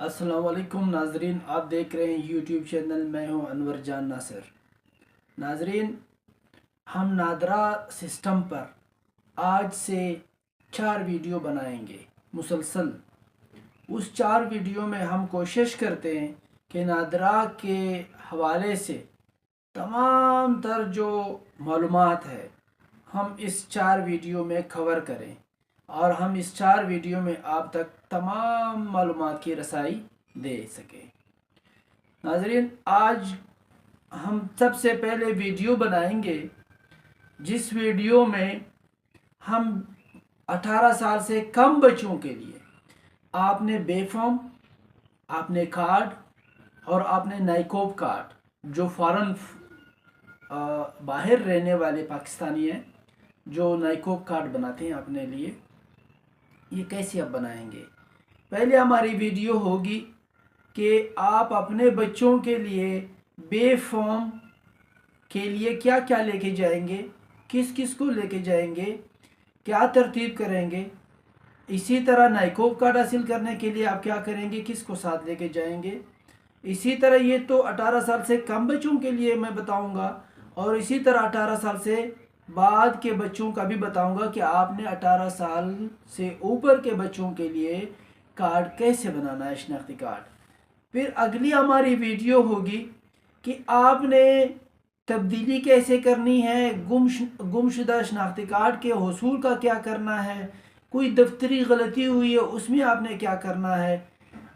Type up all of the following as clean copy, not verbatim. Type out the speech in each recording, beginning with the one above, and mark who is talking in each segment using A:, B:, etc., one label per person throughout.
A: अस्सलाम वालेकुम नाजरीन, आप देख रहे हैं यूट्यूब चैनल। मैं हूं अनवर जान नासिर। नाजरीन, हम नादरा सिस्टम पर आज से 4 वीडियो बनाएंगे मुसलसल। उस 4 वीडियो में हम कोशिश करते हैं कि नादरा के हवाले से तमाम तर जो मालूमात है हम इस 4 वीडियो में कवर करें और हम इस 4 वीडियो में आप तक तमाम मालूमात की रसाई दे सकें। नाजरीन, आज हम सबसे पहले वीडियो बनाएंगे जिस वीडियो में हम 18 साल से कम बच्चों के लिए आपने बेफॉर्म, आपने कार्ड और आपने नाइकोब कार्ड, जो फ़ॉरन बाहर रहने वाले पाकिस्तानी हैं जो नाइकोब कार्ड बनाते हैं अपने लिए, ये कैसे आप बनाएंगे। पहले हमारी वीडियो होगी कि आप अपने बच्चों के लिए बेफॉर्म के लिए क्या क्या लेके जाएंगे, किस किस को लेके जाएंगे, क्या तरतीब करेंगे। इसी तरह नाइकोब कार्ड हासिल करने के लिए आप क्या करेंगे, किस को साथ लेके जाएंगे। इसी तरह ये तो 18 साल से कम बच्चों के लिए मैं बताऊंगा और इसी तरह 18 साल से बाद के बच्चों का भी बताऊंगा कि आपने 18 साल से ऊपर के बच्चों के लिए कार्ड कैसे बनाना है, शनाख्ती कार्ड। फिर अगली हमारी वीडियो होगी कि आपने तब्दीली कैसे करनी है, गुमशुदा शनाख्ती कार्ड के हसूल का क्या करना है, कोई दफ्तरी गलती हुई है उसमें आपने क्या करना है,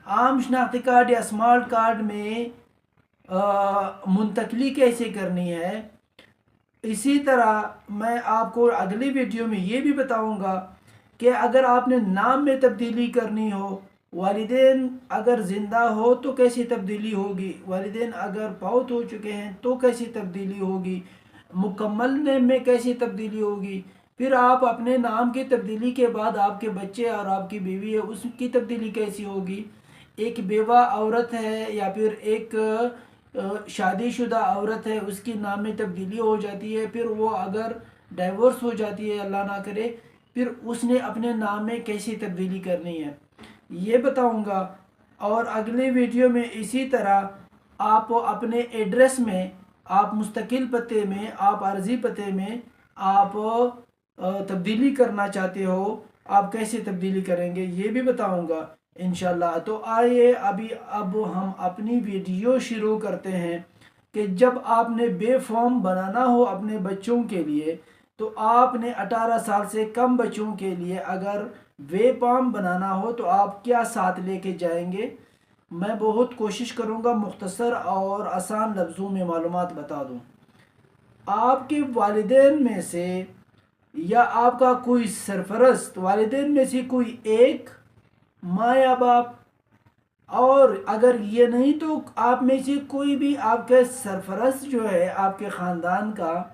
A: आम शनाख्ती कार्ड या स्मार्ट कार्ड में मुंतकली कैसे करनी है। इसी तरह मैं आपको अगली वीडियो में ये भी बताऊंगा कि अगर आपने नाम में तब्दीली करनी हो, वालिदैन अगर ज़िंदा हो तो कैसी तब्दीली होगी, वालिदैन अगर फौत हो चुके हैं तो कैसी तब्दीली होगी, मुकम्मल नेम में कैसी तब्दीली होगी। फिर आप अपने नाम की तब्दीली के बाद आपके बच्चे और आपकी बीवी है उसकी तब्दीली कैसी होगी। एक बेवा औरत है या फिर एक शादीशुदा औरत है, उसकी नाम में तब्दीली हो जाती है, फिर वो अगर डाइवोर्स हो जाती है अल्लाह ना करे, फिर उसने अपने नाम में कैसी तब्दीली करनी है ये बताऊंगा। और अगले वीडियो में इसी तरह आप अपने एड्रेस में, आप मुस्तकिल पते में, आप अर्जी पते में आप तब्दीली करना चाहते हो, आप कैसे तब्दीली करेंगे ये भी बताऊंगा इंशाल्लाह। तो आइए अब हम अपनी वीडियो शुरू करते हैं कि जब आपने बेफॉर्म बनाना हो अपने बच्चों के लिए तो आपने 18 साल से कम बच्चों के लिए अगर बेफॉर्म बनाना हो तो आप क्या साथ लेके जाएंगे। मैं बहुत कोशिश करूंगा मुख्तसर और आसान लफ्ज़ों में मालूमात बता दूं। आपके वालिदैन में से या आपका कोई सरफरस्त, वालिदैन में से कोई एक, माँ या बाप, और अगर ये नहीं तो आप में से कोई भी आपके सरफरस्त जो है आपके ख़ानदान का,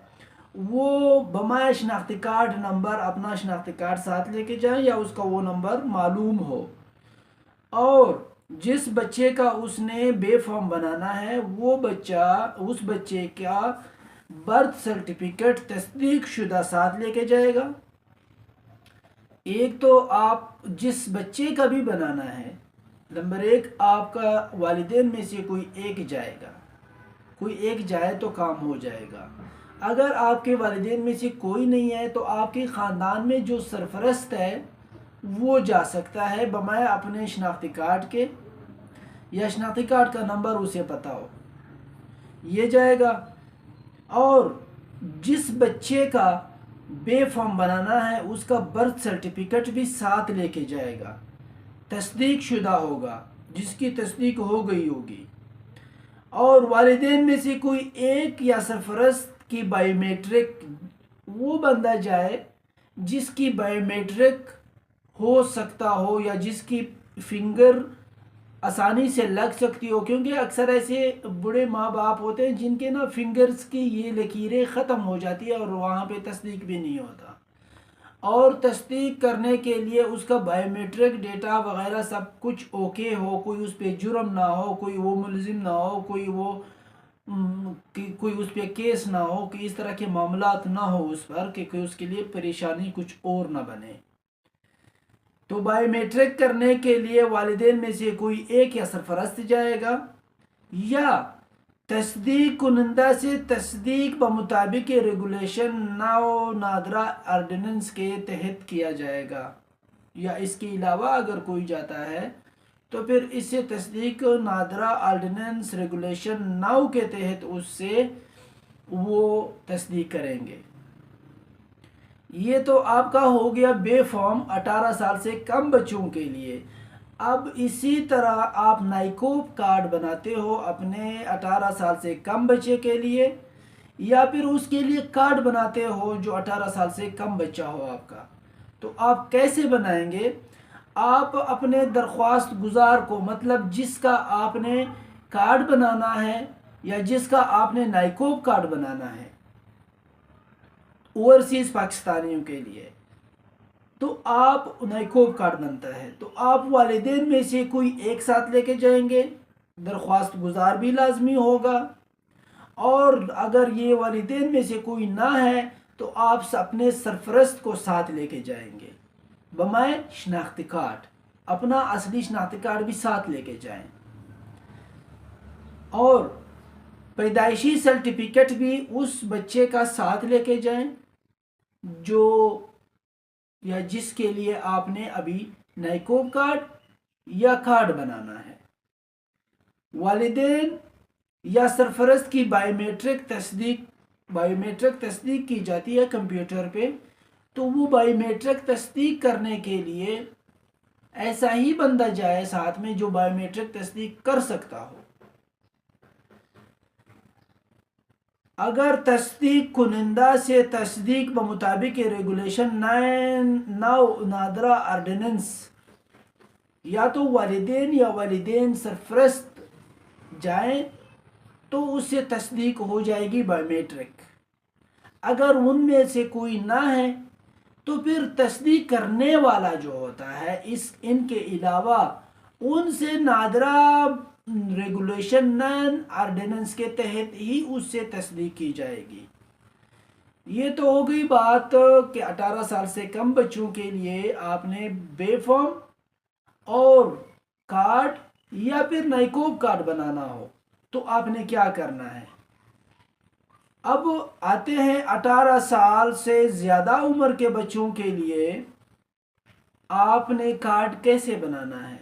A: वो बमाए शनाख्ती कार्ड नंबर अपना शनाख्ती कार्ड साथ लेके जाए या उसका वो नंबर मालूम हो। और जिस बच्चे का उसने बेफॉर्म बनाना है वो बच्चा, उस बच्चे का बर्थ सर्टिफिकेट तस्दीक शुदा साथ लेके जाएगा। एक तो आप जिस बच्चे का भी बनाना है, नंबर एक आपका वालिदैन में से कोई एक जाएगा, कोई एक जाए तो काम हो जाएगा। अगर आपके वालिदैन में से कोई नहीं है तो आपके ख़ानदान में जो सरफरस्त है वो जा सकता है बमाए अपने शनाख्ती कार्ड के, या शनाख्ती कार्ड का नंबर उसे पता हो, ये जाएगा। और जिस बच्चे का बेफॉर्म बनाना है उसका बर्थ सर्टिफिकेट भी साथ लेके जाएगा, तस्दीक शुदा होगा, जिसकी तस्दीक हो गई होगी। और वालिदैन में से कोई एक या सरफरस्त की बायोमेट्रिक वो बंदा जाए जिसकी बायोमेट्रिक हो सकता हो या जिसकी फिंगर आसानी से लग सकती हो, क्योंकि अक्सर ऐसे बूढ़े माँ बाप होते हैं जिनके ना फिंगर्स की ये लकीरें ख़त्म हो जाती है और वहाँ पे तस्दीक भी नहीं होता। और तस्दीक करने के लिए उसका बायोमेट्रिक डेटा वगैरह सब कुछ ओके हो, कोई उस पर जुर्म ना हो, कोई वो मुलजिम ना हो, कोई वो कोई उस पर केस ना हो, कि इस तरह के मामलात ना हो उस पर कि उसके लिए परेशानी कुछ और ना बने। तो बायोमेट्रिक करने के लिए वालिदैन में से कोई एक या सरफरस्त जाएगा, या तस्दीक कुनंदा से तस्दीक बमुताबिक रेगुलेशन नाओ नादरा आर्डिनेंस के तहत किया जाएगा, या इसके अलावा अगर कोई जाता है तो फिर इससे तस्दीक नादरा आर्डिनेंस रेगुलेशन नाउ के तहत उससे वो तस्दीक करेंगे। ये तो आपका हो गया बेफॉर्म 18 साल से कम बच्चों के लिए। अब इसी तरह आप नाइकोब कार्ड बनाते हो अपने 18 साल से कम बच्चे के लिए, या फिर उसके लिए कार्ड बनाते हो जो 18 साल से कम बच्चा हो आपका। तो आप कैसे बनाएंगे? आप अपने दरख्वास्त गुजार को, मतलब जिसका आपने कार्ड बनाना है या जिसका आपने नाइकोब कार्ड बनाना है ओवरसीज़ पाकिस्तानियों के लिए, तो आप नाइकोब कार्ड बनता है तो आप वालिदैन में से कोई एक साथ लेके जाएंगे, दरख्वास्त गुजार भी लाजमी होगा। और अगर ये वालिदैन में से कोई ना है तो आप अपने सरफरस्त को साथ लेके जाएंगे, बमाए शनाख्ती कार्ड, अपना असली शनाख्ती कार्ड भी साथ लेके जाएं, और पैदाइशी सर्टिफिकेट भी उस बच्चे का साथ लेके जाएं जो या जिसके लिए आपने अभी नाइकोब कार्ड या कार्ड बनाना है। वालिदैन या सरफरस्त की बायोमेट्रिक तस्दीक की जाती है कंप्यूटर पे, तो वो बायोमेट्रिक तस्दीक करने के लिए ऐसा ही बंदा जाए साथ में जो बायोमेट्रिक तस्दीक कर सकता हो। अगर तस्दीक कुनिंदा से तस्दीक बमुताबिक रेगुलेशन 9 नादरा आर्डिनेंस, या तो वालिदैन या वालिदैन सरफरस्त जाएं तो उससे तस्दीक हो जाएगी बायोमेट्रिक। अगर उनमें से कोई ना है तो फिर तस्दीक करने वाला जो होता है इनके अलावा उनसे नादरा रेगुलेशन 9 आर्डिनेंस के तहत ही उससे तस्दीक की जाएगी। ये तो हो गई बात कि 18 साल से कम बच्चों के लिए आपने बेफॉर्म और कार्ड या फिर नाइकोब कार्ड बनाना हो तो आपने क्या करना है। अब आते हैं 18 साल से ज़्यादा उम्र के बच्चों के लिए आपने कार्ड कैसे बनाना है,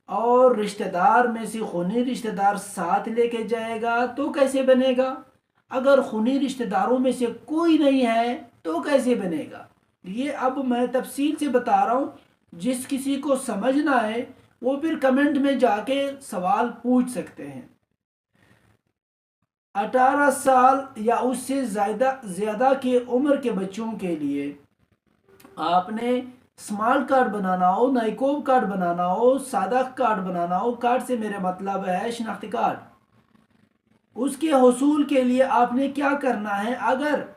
A: और रिश्तेदार में से खूनी रिश्तेदार साथ लेके जाएगा तो कैसे बनेगा। अगर खूनी रिश्तेदारों में से कोई नहीं है तो कैसे बनेगा, ये अब मैं तफसील से बता रहा हूँ। जिस किसी को समझना है वो फिर कमेंट में जाके सवाल पूछ सकते हैं। 18 साल या उससे ज़्यादा के उम्र के बच्चों के लिए आपने स्मार्ट कार्ड बनाना हो, नाइकोब कार्ड बनाना हो, सादा कार्ड बनाना हो, कार्ड से मेरे मतलब है शनाख्ती कार्ड, उसके हसूल के लिए आपने क्या करना है। अगर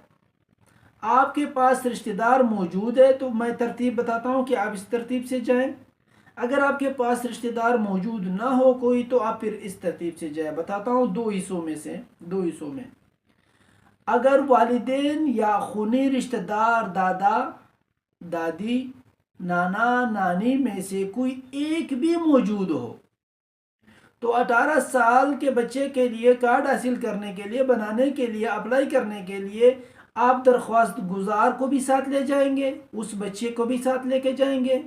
A: आपके पास रिश्तेदार मौजूद है तो मैं तरतीब बताता हूँ कि आप इस तरतीब से जाएं। अगर आपके पास रिश्तेदार मौजूद ना हो कोई तो आप फिर इस तरतीब से जाए। बताता हूँ दो हिस्सों में। अगर वालिदैन या खूनी रिश्तेदार दादा दादी नाना नानी में से कोई एक भी मौजूद हो तो 18 साल के बच्चे के लिए कार्ड हासिल करने के लिए, बनाने के लिए, अप्लाई करने के लिए आप दरख्वास्त गुजार को भी साथ ले जाएंगे, उस बच्चे को भी साथ लेके जाएंगे।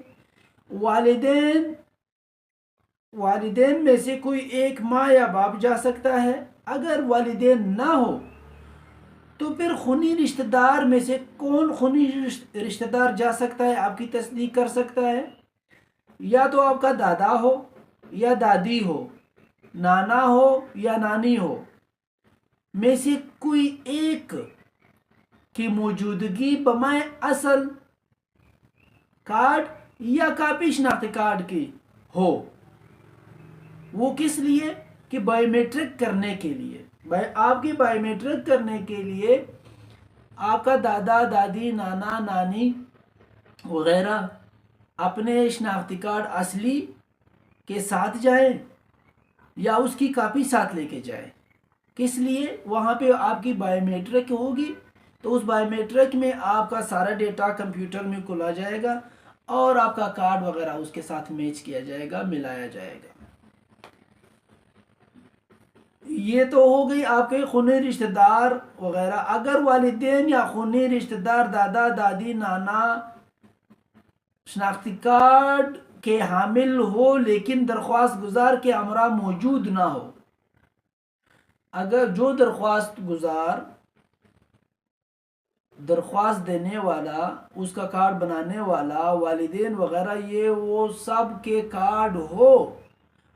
A: वालिदैन में से कोई एक माँ या बाप जा सकता है। अगर वालिदैन ना हो तो फिर खूनी रिश्तेदार में से कौन खूनी रिश्तेदार जा सकता है, आपकी तस्दीक कर सकता है। या तो आपका दादा हो या दादी हो, नाना हो या नानी हो, में से कोई एक की मौजूदगी बमाए असल कार्ड या कापी शनाख्ती कार्ड की हो। वो किस लिए कि बायोमेट्रिक करने के लिए, आपकी बायोमेट्रिक करने के लिए आपका दादा दादी नाना नानी वगैरह अपने शनाख्ती कार्ड असली के साथ जाएं या उसकी कापी साथ लेके जाएं। किस लिए? वहाँ पे आपकी बायोमेट्रिक होगी तो उस बायोमेट्रिक में आपका सारा डेटा कंप्यूटर में खुला जाएगा और आपका कार्ड वगैरह उसके साथ मैच किया जाएगा, मिलाया जाएगा। ये तो हो गई आपके खूनी रिश्तेदार वगैरह। अगर वालिदैन या खूनी रिश्तेदार, दादा दादी, नाना शनाख्ती कार्ड के हामिल हो लेकिन दरख्वास्त गुजार के हमरा मौजूद ना हो, अगर जो दरख्वास्त गुजार, दरख्वास्त देने वाला, उसका कार्ड बनाने वाला, वालिदैन वगैरह, ये वो सब के कार्ड हो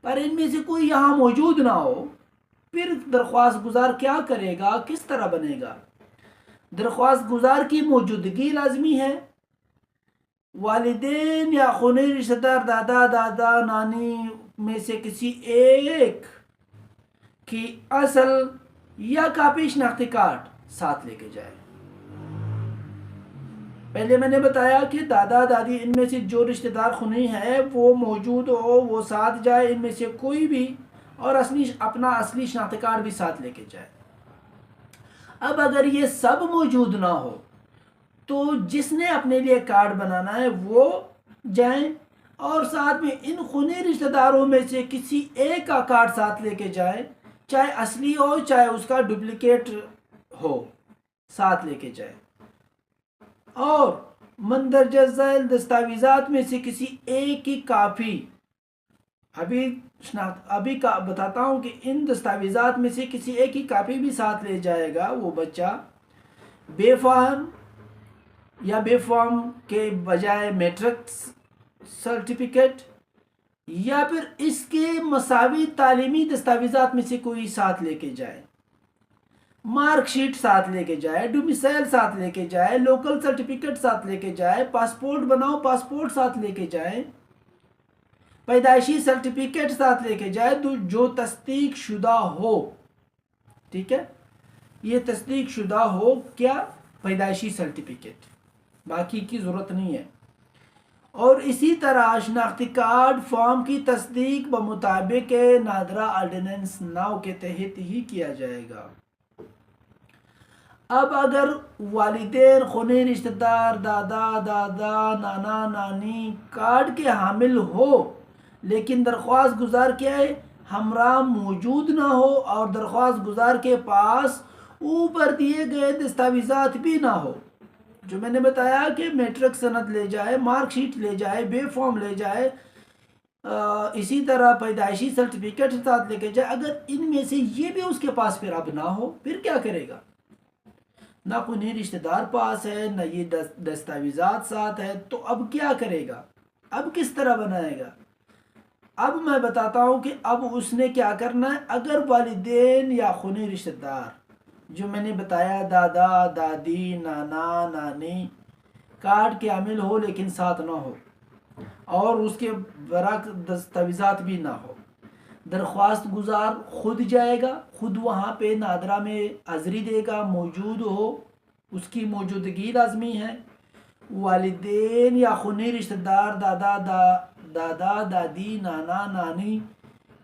A: पर इनमें से कोई यहाँ मौजूद ना हो, फिर दरख्वास्त गुजार क्या करेगा, किस तरह बनेगा? दरख्वास्त गुजार की मौजूदगी लाजमी है। वालिदैन या खूनी रिश्तेदार, दादा दादा नानी में से किसी एक की असल या कापी शनाख्ती कार्ड साथ लेके जाए। पहले मैंने बताया कि दादा दादी, इनमें से जो रिश्तेदार खूनी है वो मौजूद हो, वो साथ जाए, इनमें से कोई भी, और अपना असली शनाख्ती कार्ड भी साथ लेके जाए। अब अगर ये सब मौजूद ना हो तो जिसने अपने लिए कार्ड बनाना है वो जाए, और साथ में इन खूनी रिश्तेदारों में से किसी एक का कार्ड साथ लेके जाए, चाहे असली हो चाहे उसका डुप्लीकेट हो, साथ लेके जाए। और मंदरजा झैल दस्तावेजात में से किसी एक की काफ़ी, अभी का बताता हूँ कि इन दस्तावेजात में से किसी एक की कापी भी साथ ले जाएगा वो बच्चा, बेफाहम या बेफार्म के बजाय मैट्रिक सर्टिफिकेट, या फिर इसके मसावी तालीमी दस्तावेजात में से कोई साथ लेके जाए, मार्कशीट साथ लेके जाए, डोमिसाइल साथ लेके जाए, लोकल सर्टिफिकेट साथ लेके जाए, पासपोर्ट बनाओ पासपोर्ट साथ लेके जाए, पैदाइशी सर्टिफिकेट साथ लेके जाए जो तस्दीक शुदा हो। ठीक है, ये तस्दीक शुदा हो क्या? पैदाइशी सर्टिफिकेट, बाकी की ज़रूरत नहीं है। और इसी तरह शनाख्ती कार्ड फॉर्म की तस्दीक बमुताबिक नादरा ऑर्डिनेंस 9 के तहत ही किया जाएगा। अब अगर वालिदैन, खूनी रिश्तेदार, दादा दादा, नाना नानी कार्ड के हामिल हो लेकिन दरख्वास्त गुजार क्या है, हमरा मौजूद ना हो, और दरख्वास्त गुजार के पास ऊपर दिए गए दस्तावेजात भी ना हो, जो मैंने बताया कि मैट्रिक सनद ले जाए, मार्कशीट ले जाए, बे फॉर्म ले जाए, इसी तरह पैदाइशी सर्टिफिकेट साथ लेके जाए, अगर इनमें से ये भी उसके पास फिर अब ना हो, फिर क्या करेगा? ना कोई रिश्तेदार पास है, ना ये दस्तावेजात साथ है, तो अब क्या करेगा? अब किस तरह बनाएगा? अब मैं बताता हूँ कि अब उसने क्या करना है। अगर वालिदैन या खूनी रिश्तेदार, जो मैंने बताया, दादा दादी, नाना नानी कार्ड के हामिल हो लेकिन साथ ना हो, और उसके बरक दस्तावेजात भी ना हो, दरख्वास्त गुजार खुद जाएगा, खुद वहाँ पे नादरा में हाज़री देगा, मौजूद हो, उसकी मौजूदगी लाजमी है। वालिदैन या खूनी रिश्तेदार, दादा दादी, नाना नानी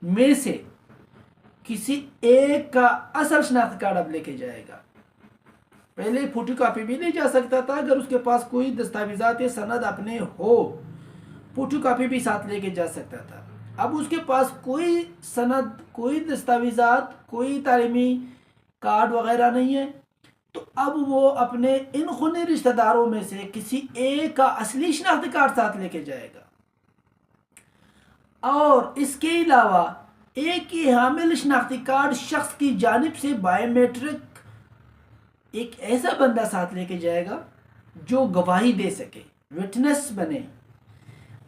A: में से किसी एक का असल शनाख्ती कार्ड अब लेके जाएगा। पहले फोटो कापी भी ले जा सकता था, अगर उसके पास कोई दस्तावेजात या सनद अपने हो, फोटो कापी भी साथ लेके जा सकता था। अब उसके पास कोई सनद, कोई दस्तावेजात, कोई तालीमी कार्ड वगैरह नहीं है, तो अब वो अपने इन खूनी रिश्तेदारों में से किसी एक का असली शनाख्ती कार्ड साथ लेके जाएगा। और इसके अलावा एक ही हामिल शनाख्ती कार्ड शख्स की जानिब से बायोमेट्रिक एक ऐसा बंदा साथ लेके जाएगा जो गवाही दे सके, विटनेस बने,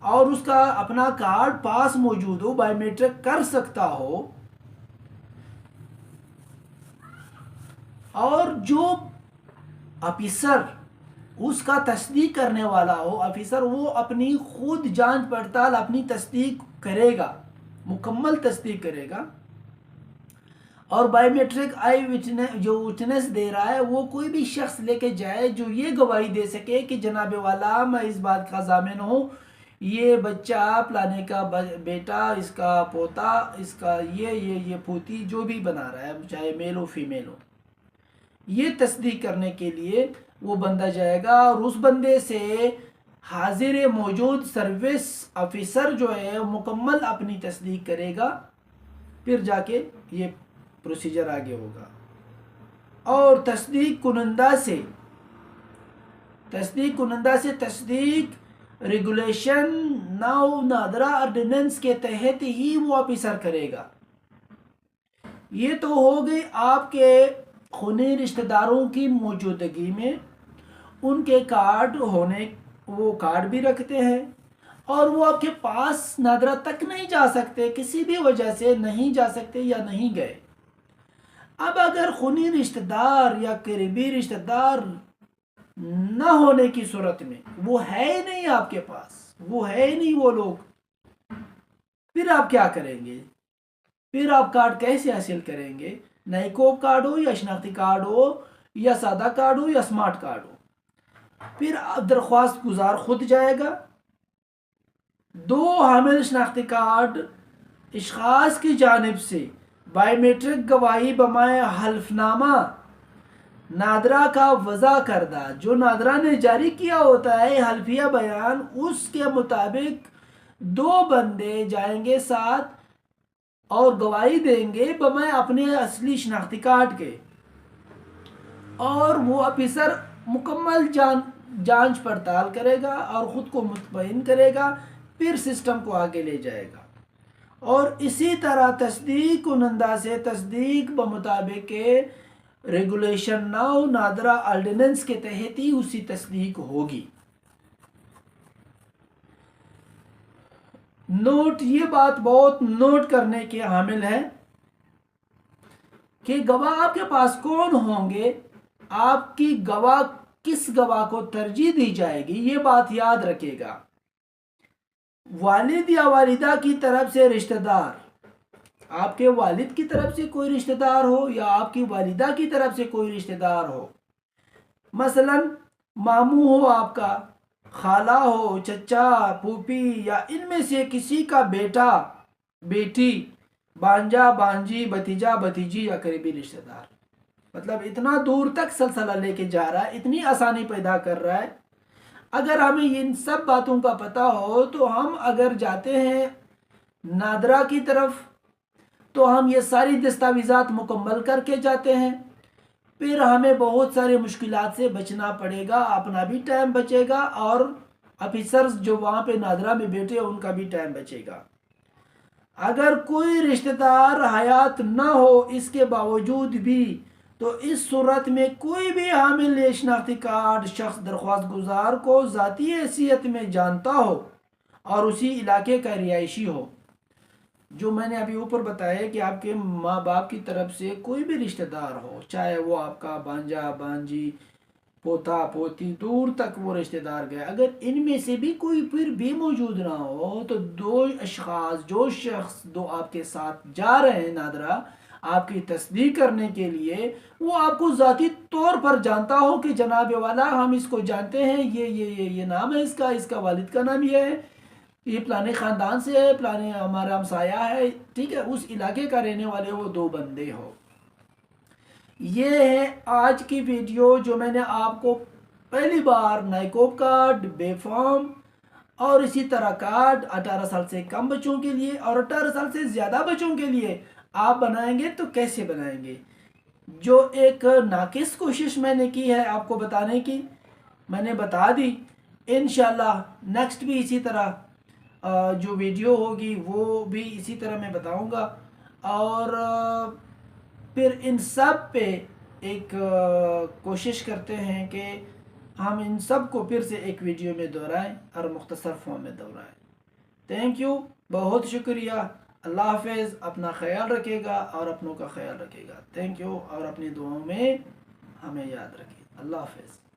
A: और उसका अपना कार्ड पास मौजूद हो, बायोमेट्रिक कर सकता हो, और जो ऑफिसर उसका तस्दीक करने वाला हो, ऑफिसर, वो अपनी खुद जांच पड़ताल अपनी तस्दीक करेगा, मुकम्मल तस्दीक करेगा। और बायोमेट्रिक आई विटनेस, जो विटनेस दे रहा है, वो कोई भी शख्स लेके जाए जो ये गवाही दे सके कि जनाब वाला, मैं इस बात का जामिन हूँ, ये बच्चा फलाने का बेटा, इसका पोता, इसका ये पोती, जो भी बना रहा है, चाहे मेल हो फीमेल हो, ये तस्दीक करने के लिए वो बंदा जाएगा। और उस बंदे से हाजिर मौजूद सर्विस ऑफिसर जो है मुकम्मल अपनी तस्दीक करेगा, फिर जाके ये प्रोसीजर आगे होगा। और तस्दीक कुनंदा से तस्दीक रेगुलेशन 9 नादरा ऑर्डिनेंस के तहत ही वो ऑफिसर करेगा। ये तो हो गई आपके खूनी रिश्तेदारों की मौजूदगी में, उनके कार्ड होने, वो कार्ड भी रखते हैं और वो आपके पास नादरा तक नहीं जा सकते, किसी भी वजह से नहीं जा सकते या नहीं गए। अब अगर खूनी रिश्तेदार या करीबी रिश्तेदार न होने की सूरत में, वो है ही नहीं आपके पास, वो है ही नहीं वो लोग, फिर आप क्या करेंगे? फिर आप कार्ड कैसे हासिल करेंगे? नईकोप कार्ड हो या शनाख्ती कार्ड हो या सादा कार्ड हो या स्मार्ट कार्ड हो, फिर दरख्वास्त गुजार खुद जाएगा। 2 हामिल शनाख्ती कार्ड इशखास की जानिब से बायोमेट्रिक गवाही बमाए हल्फनामा नादरा का वज़ा करदा, जो नादरा ने जारी किया होता है हल्फिया बयान, उसके मुताबिक 2 बंदे जाएंगे साथ और गवाही देंगे बमाए अपने असली शनाख्ती कार्ड के, और वो ऑफिसर मुकम्मल जांच पड़ताल करेगा और ख़ुद को मुतमईन करेगा, फिर सिस्टम को आगे ले जाएगा। और इसी तरह तस्दीक कुनंदा से तस्दीक बमुताबिक रेगुलेशन 9 नादरा ऑर्डिनेंस के तहत ही उसी तस्दीक होगी। नोट, ये बात बहुत नोट करने के हामिल है कि गवाह आपके पास कौन होंगे, आपकी गवाह किस गवाह को तरजीह दी जाएगी, ये बात याद रखेगा। वालिद या वालिदा की तरफ से रिश्तेदार, आपके वालिद की तरफ से कोई रिश्तेदार हो या आपकी वालिदा की तरफ से कोई रिश्तेदार हो, मसलन मामू हो आपका, खाला हो, चचा, फूफी, या इनमें से किसी का बेटा, बेटी, बांजा, बांजी, भतीजा, भतीजी या करीबी रिश्तेदार, मतलब इतना दूर तक सलसला लेके जा रहा है, इतनी आसानी पैदा कर रहा है। अगर हमें इन सब बातों का पता हो तो हम अगर जाते हैं नादरा की तरफ तो हम ये सारी दस्तावेज़ात मुकम्मल करके जाते हैं, फिर हमें बहुत सारी मुश्किलात से बचना पड़ेगा, अपना भी टाइम बचेगा और ऑफिसर्स जो वहाँ पे नादरा में बैठे हैं उनका भी टाइम बचेगा। अगर कोई रिश्तेदार हयात ना हो इसके बावजूद भी, तो इस सूरत में कोई भी हामिल शनाख्ती कार्ड शख्स दरख्वास्त गुजार को ज़ाती हैसियत में जानता हो और उसी इलाके का रिहायशी हो, जो मैंने अभी ऊपर बताया कि आपके माँ बाप की तरफ से कोई भी रिश्तेदार हो, चाहे वो आपका भांजा, भांजी, पोता, पोती, दूर तक वो रिश्तेदार गए, अगर इनमें से भी कोई फिर भी मौजूद ना हो तो 2 अशखास, जो शख्स 2 आपके साथ जा रहे हैं नादरा आपकी तस्दीक करने के लिए, वो आपको ज़ाती तौर पर जानता हो कि जनाब वाला हम इसको जानते हैं, ये नाम है इसका, इसका वालिद का नाम ये है, ये प्लाने ख़ानदान से है, प्लाने हमारा हमसाया है, ठीक है, उस इलाके का रहने वाले वो 2 बंदे हो। ये है आज की वीडियो जो मैंने आपको पहली बार नाइकोप कार्ड, बेफॉर्म और इसी तरह कार्ड 18 साल से कम बच्चों के लिए और 18 साल से ज़्यादा बच्चों के लिए आप बनाएंगे तो कैसे बनाएंगे, जो एक नाकिस कोशिश मैंने की है आपको बताने की, मैंने बता दी। इंशाल्लाह नेक्स्ट भी इसी तरह जो वीडियो होगी वो भी इसी तरह मैं बताऊंगा, और फिर इन सब पे एक कोशिश करते हैं कि हम इन सब को फिर से एक वीडियो में दोहराएं और मुख्तसर फॉर्म में दोहराएं। थैंक यू, बहुत शुक्रिया, अल्लाह हाफिज़, अपना ख्याल रखेगा और अपनों का ख्याल रखेगा। थैंक यू, और अपनी दुआओं में हमें याद रखें। अल्लाह हाफिज़।